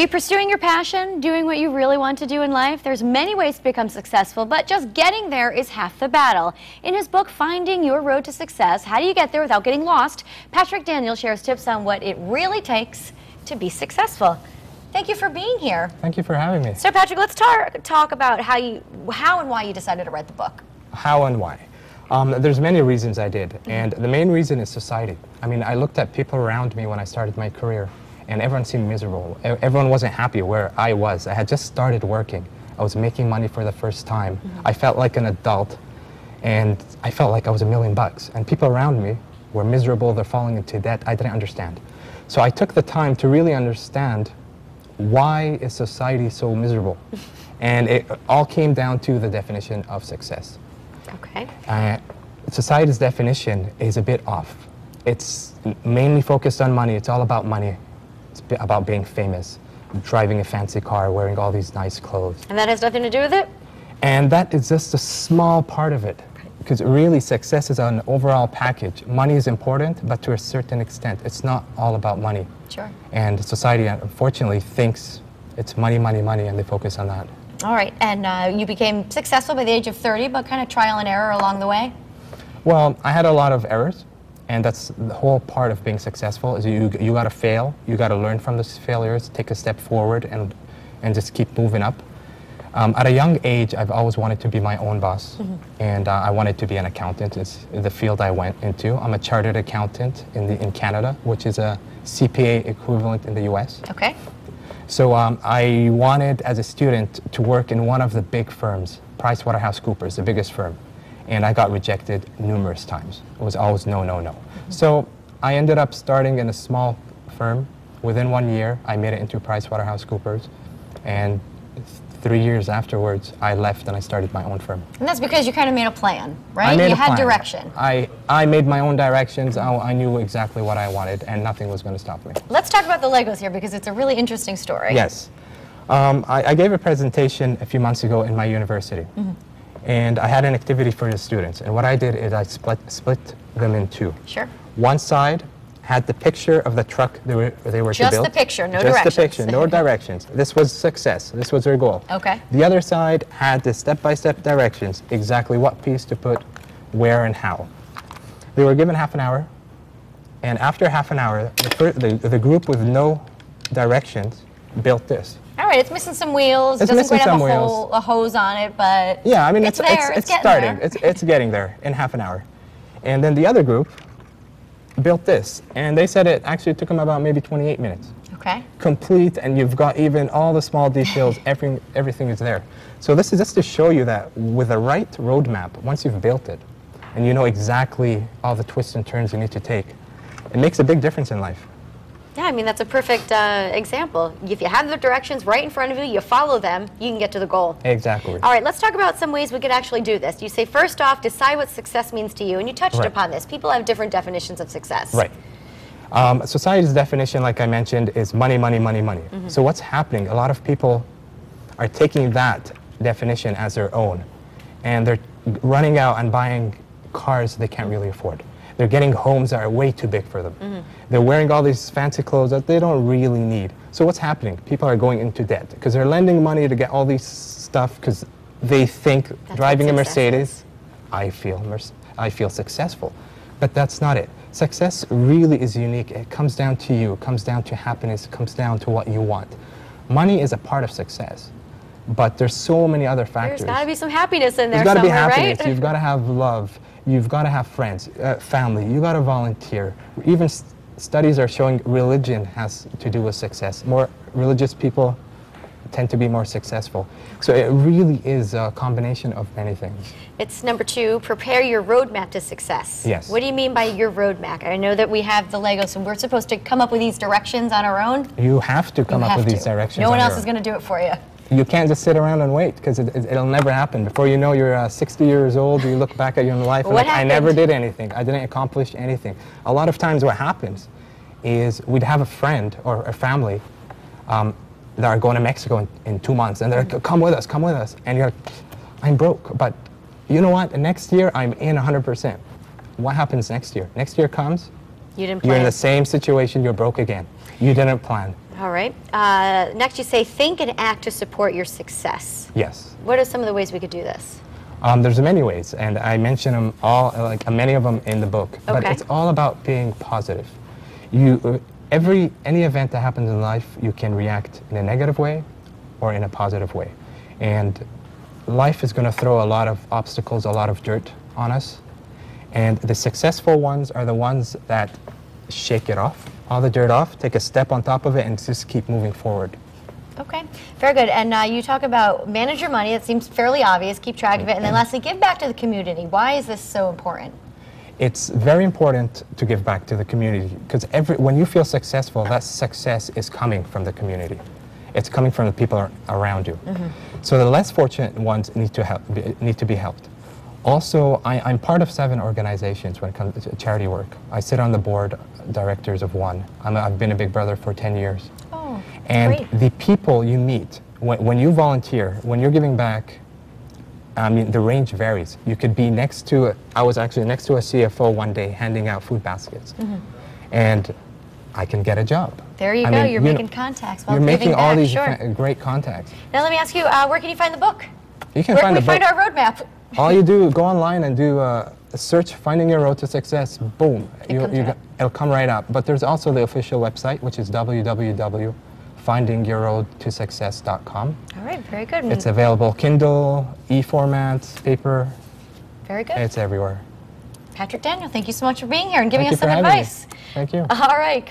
you pursuing your passion, doing what you really want to do in life? There's many ways to become successful, but just getting there is half the battle. In his book, Finding Your Road to Success, How Do You Get There Without Getting Lost?, Patrick Daniel shares tips on what it really takes to be successful. Thank you for being here. Thank you for having me. So Patrick, let's talk about how and why you decided to write the book. How and why? There's many reasons I did, and the main reason is society. I mean, I looked at people around me when I started my career, and everyone seemed miserable. Everyone wasn't happy where I was. I had just started working. I was making money for the first time. I felt like an adult, and I felt like I was $1 million. And people around me were miserable, they're falling into debt. I didn't understand. So I took the time to really understand why is society so miserable? And it all came down to the definition of success. Okay. Society's definition is a bit off. It's mainly focused on money. It's all about money. It's about being famous, driving a fancy car, wearing all these nice clothes. And that has nothing to do with it? And that is just a small part of it. Because really, success is an overall package. Money is important, but to a certain extent. It's not all about money. Sure. And society, unfortunately, thinks it's money, money, money, and they focus on that. All right, and you became successful by the age of 30, but kind of trial and error along the way? Well, I had a lot of errors, and that's the whole part of being successful, is you got to fail, you got to learn from those failures, take a step forward, and just keep moving up. At a young age, I've always wanted to be my own boss, and I wanted to be an accountant. It's the field I went into. I'm a chartered accountant in Canada, which is a CPA equivalent in the US. Okay. So I wanted, as a student, to work in one of the big firms, PricewaterhouseCoopers, the biggest firm. And I got rejected numerous times. It was always no, no, no. So I ended up starting in a small firm. Within 1 year, I made it into PricewaterhouseCoopers. And 3 years afterwards, I left and I started my own firm. And that's because you kind of made a plan, right? I made you a had plan. direction. I made my own directions. I knew exactly what I wanted, and nothing was going to stop me. Let's talk about the Legos here, because it's a really interesting story. Yes. I gave a presentation a few months ago in my university, and I had an activity for the students. And what I did is I split them in two. Sure. One side had the picture of the truck they were to build. Just the picture, no directions. Just the picture, no directions. This was success. This was their goal. Okay. The other side had the step-by-step directions, exactly what piece to put, where, and how. They were given half an hour, and after half an hour, the group with no directions built this. All right, it's missing some wheels. It doesn't quite have a hose on it, but yeah, I mean, it's starting. There. It's getting there in half an hour. And then the other group built this, and they said it actually took them about maybe 28 minutes. Okay. Complete, and you've got even all the small details, everything is there. So this is just to show you that with the right roadmap, once you've built it, and you know exactly all the twists and turns you need to take, it makes a big difference in life. Yeah, I mean, that's a perfect example. If you have the directions right in front of you, you follow them, you can get to the goal. Exactly. All right, let's talk about some ways we could actually do this. You say, first off, decide what success means to you, and you touched upon this. People have different definitions of success. Right. Society's definition, like I mentioned, is money, money, money, money. So what's happening? A lot of people are taking that definition as their own, and they're running out and buying cars they can't really afford. They're getting homes that are way too big for them. They're wearing all these fancy clothes that they don't really need. So what's happening? People are going into debt because they're lending money to get all these stuff because they think driving a Mercedes, I feel successful. But that's not it. Success really is unique. It comes down to you. It comes down to happiness. It comes down to what you want. Money is a part of success, but there's so many other factors. There's got to be some happiness in there somewhere, right? There's got to be happiness. Right? You've got to have love. You've got to have friends, family. You've got to volunteer. Even studies are showing religion has to do with success. More religious people tend to be more successful. So it really is a combination of many things. It's number 2, prepare your roadmap to success. Yes. What do you mean by your roadmap? I know that we have the Legos, and we're supposed to come up with these directions on our own. You have to come up with these directions. No one else is going to do it for you. You can't just sit around and wait, because it'll never happen. Before you know, you're 60 years old, you look back at your life and like, I never did anything. I didn't accomplish anything. A lot of times what happens is we'd have a friend or a family that are going to Mexico in 2 months, and they're like, come with us. And you're like, I'm broke, but you know what? Next year, I'm in 100%. What happens next year? Next year comes, You didn't You're in plan. the same situation, you're broke again. You didn't plan. All right. Next, you say think and act to support your success. Yes. What are some of the ways we could do this? There's many ways, and I mention them all, like many of them in the book. But Okay. it's all about being positive. Any event that happens in life, you can react in a negative way or in a positive way. And life is going to throw a lot of obstacles, a lot of dirt on us. And the successful ones are the ones that shake it off, all the dirt off, take a step on top of it, and just keep moving forward. Okay, very good. And you talk about manage your money. It seems fairly obvious. Keep track of it. And then lastly, give back to the community. Why is this so important? It's very important to give back to the community because when you feel successful, that success is coming from the community. It's coming from the people around you. So the less fortunate ones need to be helped. Also, I'm part of 7 organizations when it comes to charity work. I sit on the board directors of one. I've been a Big Brother for 10 years. Oh, And great. the people you meet, when you volunteer, when you're giving back, I mean, the range varies. You could be I was actually next to a CFO one day handing out food baskets. And I can get a job. There you I go. mean, You're making contacts while You're giving making all back. these Sure. great contacts. Now let me ask you, where can you find the book? You can Where find can we the book. find our roadmap? All you do, go online and do a search Finding Your Road to Success. Boom. comes right up. It'll come right up. But there's also the official website, which is www.findingyourroadtosuccess.com. All right, very good. It's available Kindle, e-formats, paper. Very good. It's everywhere. Patrick Daniel, thank you so much for being here and giving Thank us you some for having me. advice. Thank you. All right.